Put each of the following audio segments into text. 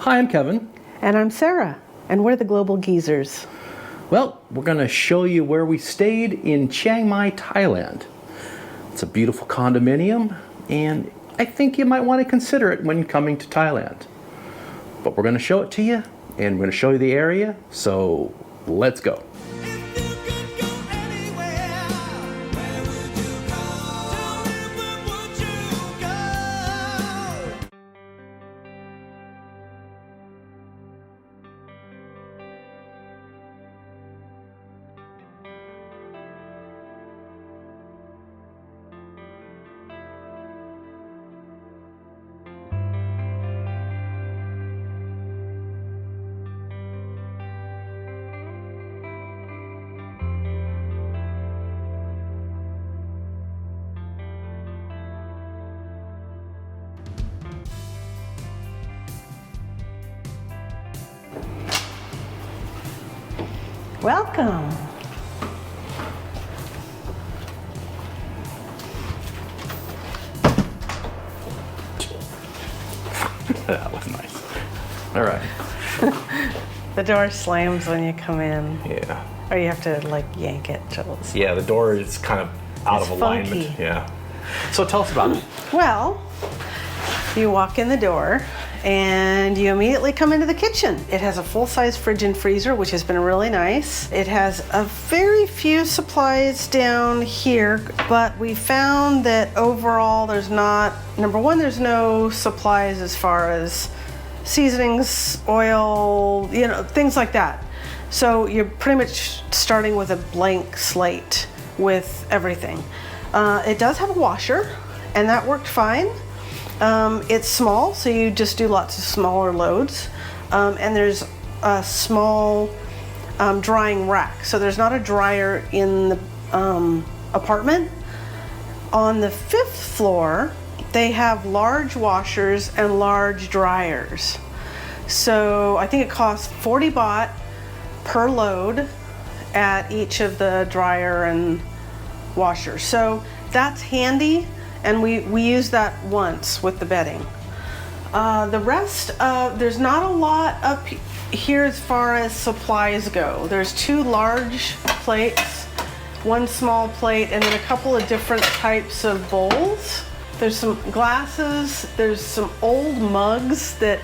Hi, I'm Kevin. And I'm Sarah, and we're the Global Geezers. Well, we're going to show you where we stayed in Chiang Mai, Thailand. It's a beautiful condominium, and I think you might want to consider it when coming to Thailand. But we're going to show it to you, and we're going to show you the area, so let's go. Welcome. That was nice. All right. The door slams when you come in. Yeah. Or you have to like yank it. Yeah, the door is kind of out It's of alignment. funky. Yeah. So tell us about it. Well, you walk in the door and you immediately come into the kitchen. It has a full-size fridge and freezer, which has been really nice. It has a very few supplies down here, but we found that overall there's not, number one, there's no supplies as far as seasonings, oil, things like that. So you're pretty much starting with a blank slate with everything. It does have a washer, and that worked fine. It's small, so you just do lots of smaller loads. And there's a small drying rack. So there's not a dryer in the apartment. On the 5th floor, they have large washers and large dryers. So I think it costs 40 baht per load at each of the dryer and washer. So that's handy. And we use that once with the bedding. The rest there's not a lot up here as far as supplies go. There's 2 large plates, 1 small plate, and then a couple of different types of bowls. There's some glasses, there's some old mugs that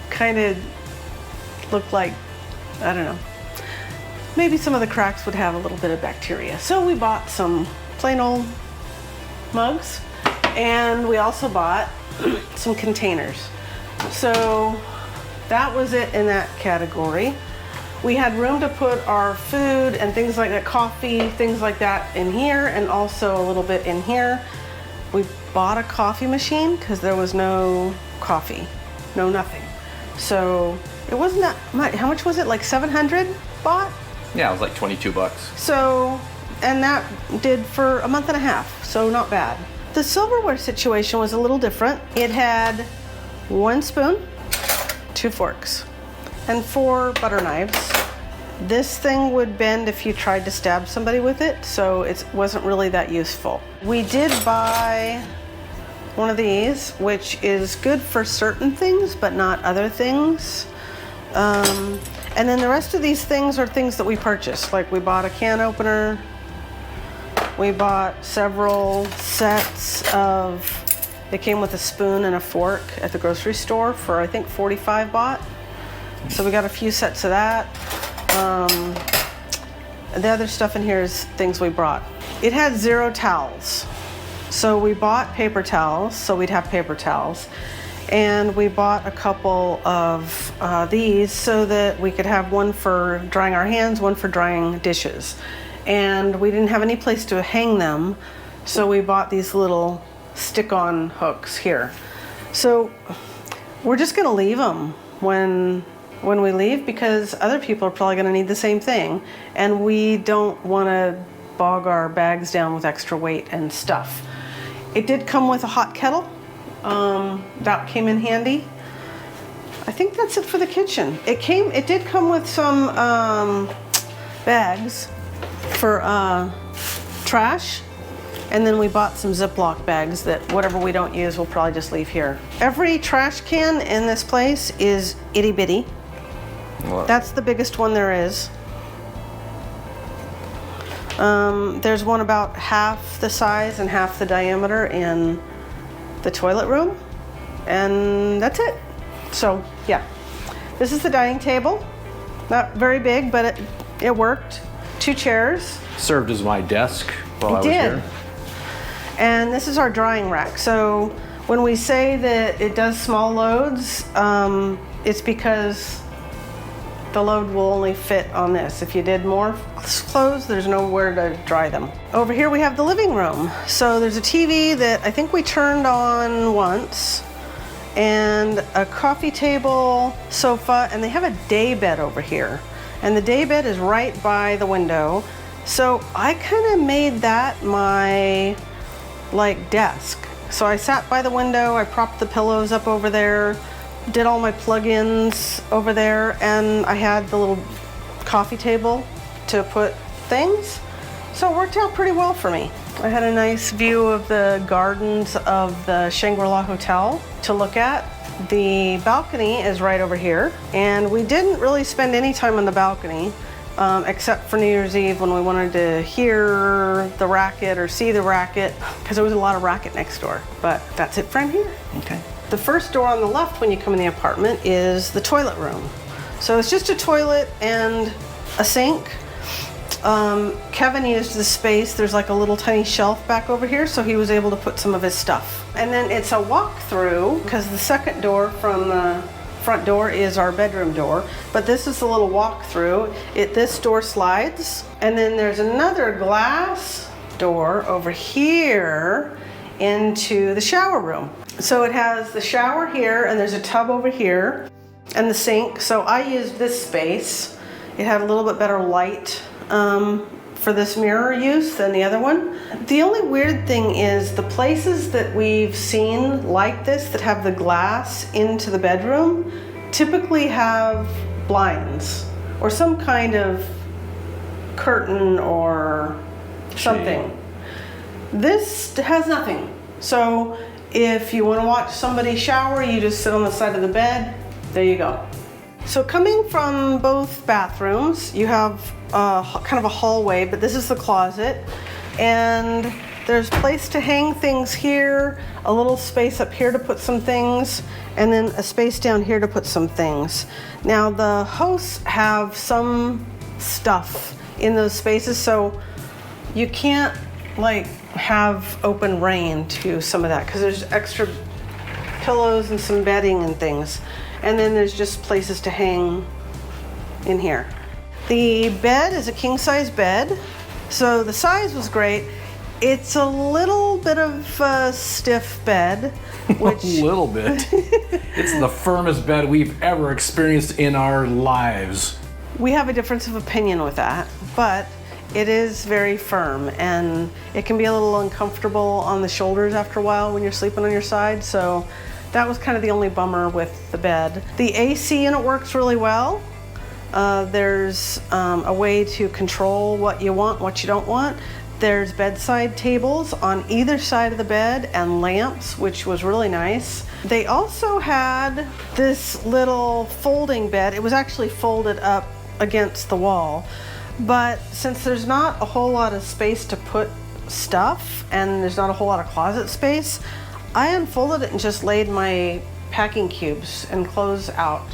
kind of look like, I don't know, maybe some of the cracks would have a little bit of bacteria. So we bought some plain old mugs, and we also bought some containers. So that was it in that category. We had room to put our food and things like that, coffee, things like that in here, and also a little bit in here. We bought a coffee machine because there was no coffee, no nothing. So it wasn't that much. How much was it? Like 700 baht? Yeah, it was like 22 bucks. So, and that did for a month and a half, so not bad. The silverware situation was a little different. It had 1 spoon, 2 forks, and 4 butter knives. This thing would bend if you tried to stab somebody with it, so it wasn't really that useful. We did buy one of these, which is good for certain things, but not other things. And then the rest of these things are things that we purchased. Like we bought a can opener. We bought several sets of, it came with a spoon and a fork at the grocery store for I think 45 baht. So we got a few sets of that. The other stuff in here is things we brought. It had 0 towels. So we bought paper towels, so we'd have paper towels. And we bought a couple of these so that we could have one for drying our hands, one for drying dishes. And we didn't have any place to hang them, so we bought these little stick-on hooks here. So we're just gonna leave them when we leave, because other people are probably gonna need the same thing, and we don't wanna bog our bags down with extra weight and stuff. It did come with a hot kettle. That came in handy. I think that's it for the kitchen. It did come with some bags for trash And then we bought some Ziploc bags that whatever we don't use, we'll probably just leave here. Every trash can in this place is itty bitty. That's the biggest one there is. There's one about half the size and half the diameter in the toilet room, and that's it. So yeah, this is the dining table. Not very big, but it worked. 2 chairs. Served as my desk while I was here. And this is our drying rack. So when we say that it does small loads, it's because the load will only fit on this. If you did more clothes, there's nowhere to dry them. Over here we have the living room. So there's a TV that I think we turned on once, and a coffee table, sofa, and they have a day bed over here. And the day bed is right by the window. So I kind of made that my desk. So I sat by the window, I propped the pillows up over there, did all my plug-ins over there, and I had the little coffee table to put things. So it worked out pretty well for me. I had a nice view of the gardens of the Shangri-La Hotel to look at. The balcony is right over here, and we didn't really spend any time on the balcony except for New Year's Eve when we wanted to hear the racket or see the racket, because there was a lot of racket next door. But that's it from here. Okay. The first door on the left when you come in the apartment is the toilet room. So it's just a toilet and a sink. Kevin used the space. There's like a little tiny shelf back over here, so he was able to put some of his stuff. And then it's a walk-through, because the second door from the front door is our bedroom door, but this is a little walk-through. This door slides, and then there's another glass door over here into the shower room. So it has the shower here, and there's a tub over here, and the sink. So I used this space. It had a little bit better light for this mirror use than the other one. The only weird thing is the places that we've seen like this that have the glass into the bedroom typically have blinds or some kind of curtain or something. This has nothing. So if you want to watch somebody shower, you just sit on the side of the bed. There you go. So coming from both bathrooms, you have kind of a hallway, but this is the closet. And there's place to hang things here, a little space up here to put some things, and then a space down here to put some things. Now the hosts have some stuff in those spaces, so you can't have open rain to some of that because there's extra pillows and some bedding and things. And then there's just places to hang in here. The bed is a king-size bed, so the size was great. It's a little bit of a stiff bed, which... A little bit. It's the firmest bed we've ever experienced in our lives. We have a difference of opinion with that, but it is very firm, and it can be a little uncomfortable on the shoulders after a while when you're sleeping on your side, so that was kind of the only bummer with the bed. The AC in it works really well. There's a way to control what you want, what you don't want. There's bedside tables on either side of the bed and lamps, which was really nice. They also had this little folding bed. It was actually folded up against the wall, but since there's not a whole lot of space to put stuff and there's not a whole lot of closet space, I unfolded it and just laid my packing cubes and clothes out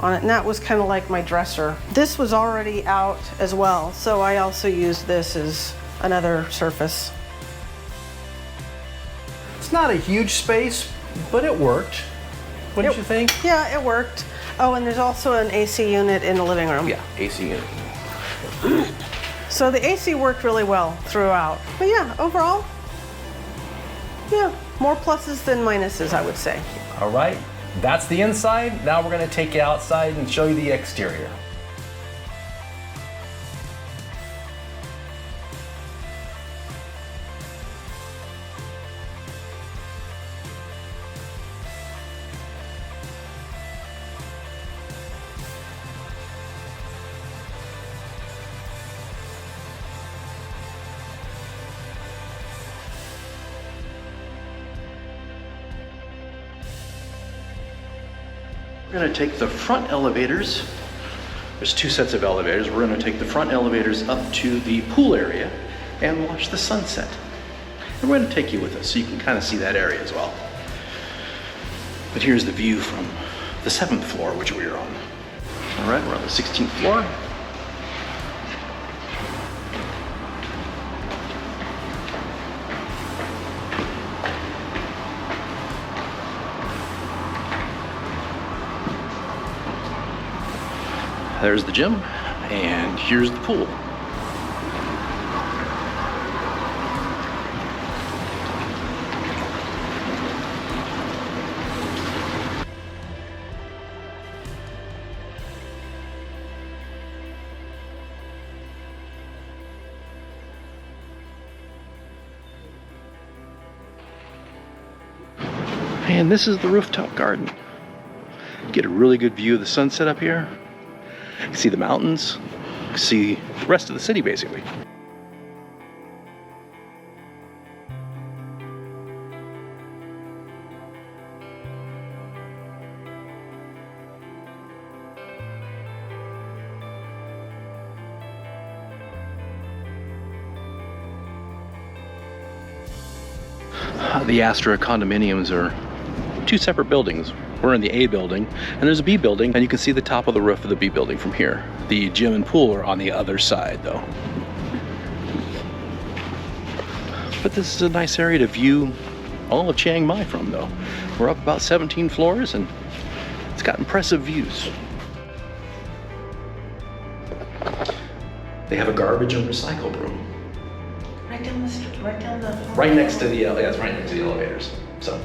on it, and that was kind of like my dresser. This was already out as well, so I also used this as another surface. It's not a huge space, but it worked. What did you think? Yeah, it worked. Oh, and there's also an AC unit in the living room. Yeah, AC unit. So the AC worked really well throughout. But yeah, overall, yeah, more pluses than minuses, I would say. All right, that's the inside. Now we're going to take you outside and show you the exterior. We're gonna take the front elevators. There's two sets of elevators. We're gonna take the front elevators up to the pool area and watch the sunset. And we're gonna take you with us so you can kind of see that area as well. But here's the view from the 7th floor, which we are on. All right, we're on the 16th floor. There's the gym, and here's the pool. And this is the rooftop garden. Get a really good view of the sunset up here. You can see the mountains, you can see the rest of the city basically. The Astra condominiums are two separate buildings. We're in the A building, and there's a B building, and you can see the top of the roof of the B building from here. The gym and pool are on the other side, though. But this is a nice area to view all of Chiang Mai from, though. We're up about 17 floors, and it's got impressive views. They have a garbage and recycle room. Right down the street, right down the... Right next to the, yeah, it's right next to the elevators, so.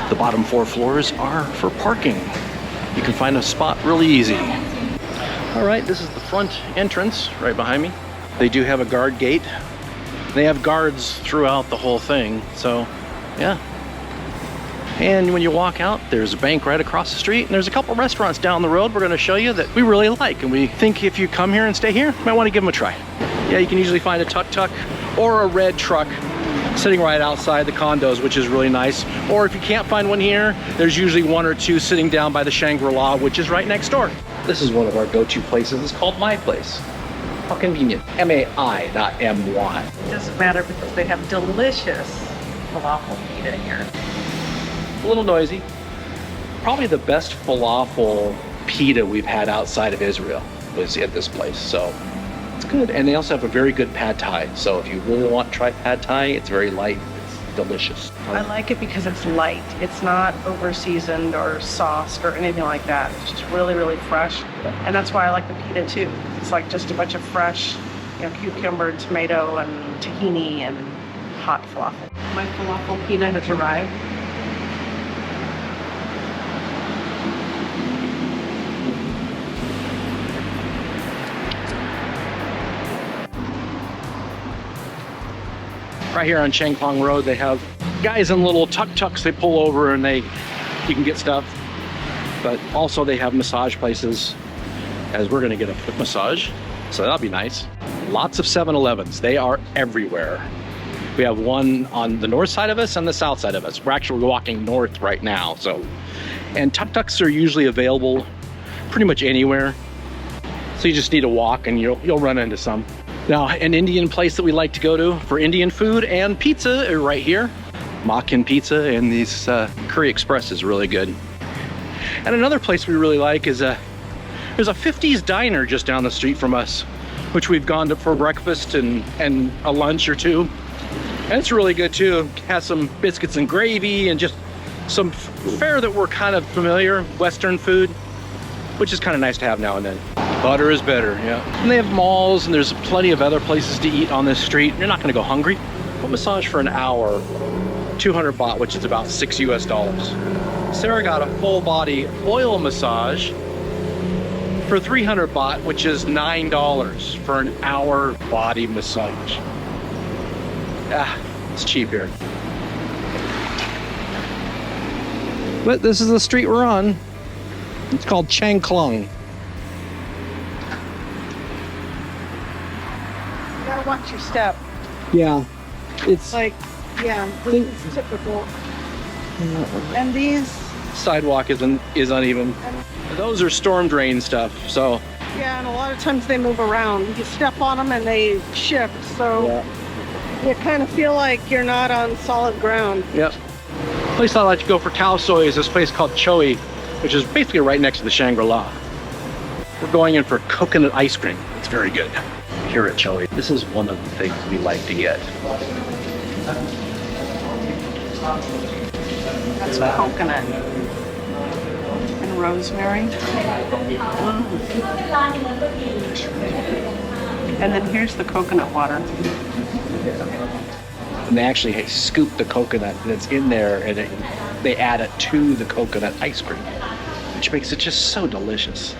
The bottom 4 floors are for parking. You can find a spot really easy. All right, this is the front entrance right behind me. They do have a guard gate. They have guards throughout the whole thing, so yeah. And when you walk out, there's a bank right across the street, and there's a couple restaurants down the road we're gonna show you that we really like, and we think if you come here and stay here, you might wanna give them a try. Yeah, you can usually find a tuk-tuk or a red truck sitting right outside the condos, which is really nice. Or if you can't find one here, there's usually 1 or 2 sitting down by the Shangri-La, which is right next door. This is one of our go-to places. It's called My Place. How convenient. M-A-I, not M-Y. It doesn't matter because they have delicious falafel pita here. A little noisy. Probably the best falafel pita we've had outside of Israel was at this place, so it's good. And they also have a very good pad thai, so if you really want to try pad thai, it's very light, it's delicious. I like it because it's light. It's not over seasoned or sauced or anything like that. It's just really, really fresh. And that's why I like the pita too. It's like just a bunch of fresh, cucumber, tomato, and tahini and hot falafel. My falafel pita has arrived. Right here on Chang Pong Road, they have guys in little tuk-tuks. They pull over and you can get stuff. But also they have massage places, as we're gonna get a foot massage. So that'll be nice. Lots of 7-Elevens. They are everywhere. We have one on the north side of us and the south side of us. We're actually walking north right now, so. And tuk-tuks are usually available pretty much anywhere. So you just need to walk and you'll run into some. Now, an Indian place that we like to go to for Indian food and pizza are right here. Makin Pizza and these Curry Express is really good. And another place we really like is there's a 50s diner just down the street from us, which we've gone to for breakfast and a lunch or two. And it's really good too. It has some biscuits and gravy and just some fare that we're kind of familiar, Western food, which is kind of nice to have now and then. Butter is better, yeah. And they have malls and there's plenty of other places to eat on this street. You're not gonna go hungry. Foot massage for an hour, 200 baht, which is about $6 US. Sarah got a full body oil massage for 300 baht, which is $9 for an hour body massage. It's cheap here. But this is the street we're on. It's called Chiang Mai. You gotta watch your step. Yeah, it's Like, yeah, this is typical. And these, sidewalk is uneven. Those are storm drain stuff. So yeah, and a lot of times they move around. You step on them and they shift, so you kind of feel like you're not on solid ground. Yep. Place I like to go for khao soi is this place called Choi, which is basically right next to the Shangri-La. We're going in for coconut ice cream. It's very good. Here at Choi, this is one of the things we like to get. That's coconut and rosemary. And then here's the coconut water. And they actually scoop the coconut that's in there and they add it to the coconut ice cream, which makes it just so delicious.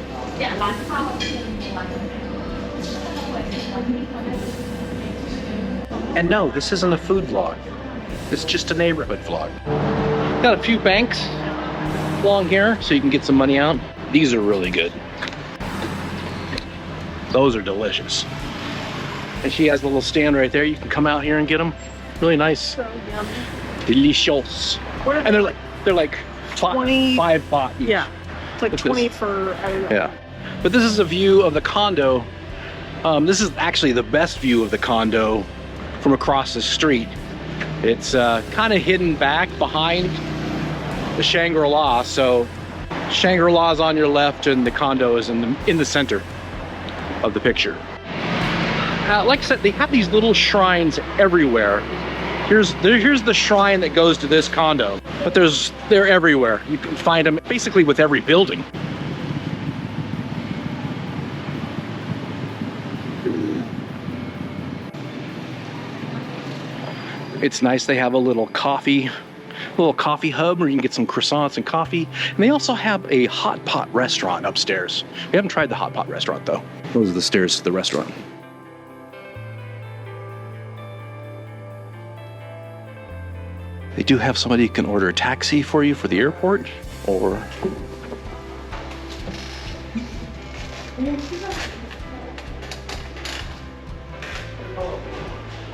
And no, this isn't a food vlog. It's just a neighborhood vlog. Got a few banks along here so you can get some money out. These are really good. Those are delicious. And she has a little stand right there. You can come out here and get them. Really nice. So yummy. Delicious. And they're like 20 5 baht each. Yeah, it's like Look 20 this. for, I don't know. Yeah. But this is a view of the condo. This is actually the best view of the condo from across the street. It's kind of hidden back behind the Shangri-La. So Shangri-La is on your left and the condo is in the center of the picture. Like I said, they have these little shrines everywhere. Here's the shrine that goes to this condo, but they're everywhere. You can find them basically with every building. It's nice they have a little coffee hub where you can get some croissants and coffee. And they also have a hot pot restaurant upstairs. We haven't tried the hot pot restaurant though. Those are the stairs to the restaurant. They do have somebody who can order a taxi for you for the airport, or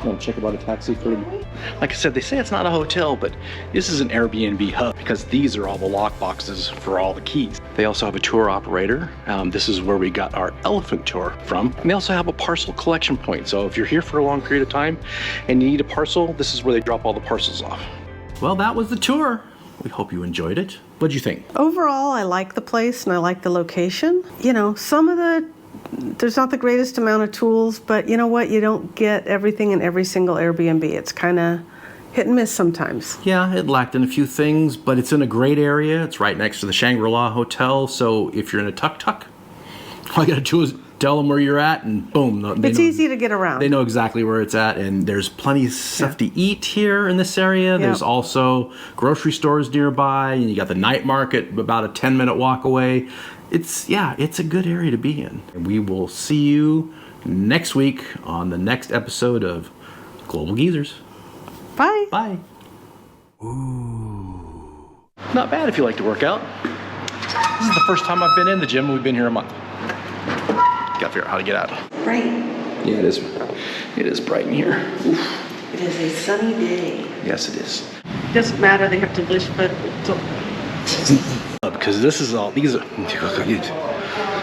want to check about a taxi for them. Like I said, they say it's not a hotel, but this is an Airbnb hub because these are all the lock boxes for all the keys. They also have a tour operator. This is where we got our elephant tour from. And they also have a parcel collection point. So if you're here for a long period of time and you need a parcel, this is where they drop all the parcels off. Well, that was the tour. We hope you enjoyed it. What'd you think? Overall, I like the place and I like the location. You know, there's not the greatest amount of tools, but you know what? You don't get everything in every single Airbnb. It's kind of hit and miss sometimes. Yeah, it lacked in a few things, but it's in a great area. It's right next to the Shangri-La Hotel, so if you're in a tuk-tuk, all you gotta do is tell them where you're at and boom. It's easy to get around. They know exactly where it's at, and there's plenty of stuff to eat here in this area. There's also grocery stores nearby, and you got the night market about a 10-minute walk away. It's a good area to be in. And we will see you next week on the next episode of Global Geezers. Bye. Bye. Ooh. Not bad if you like to work out. This is the first time I've been in the gym. We've been here a month. Gotta figure out how to get out. Bright. Yeah, it is. It is bright in here. Oof. It is a sunny day. Yes, it is. Doesn't matter, they have to dish, but Because this is all, these are,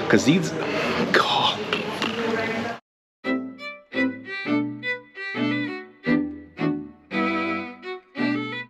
because these,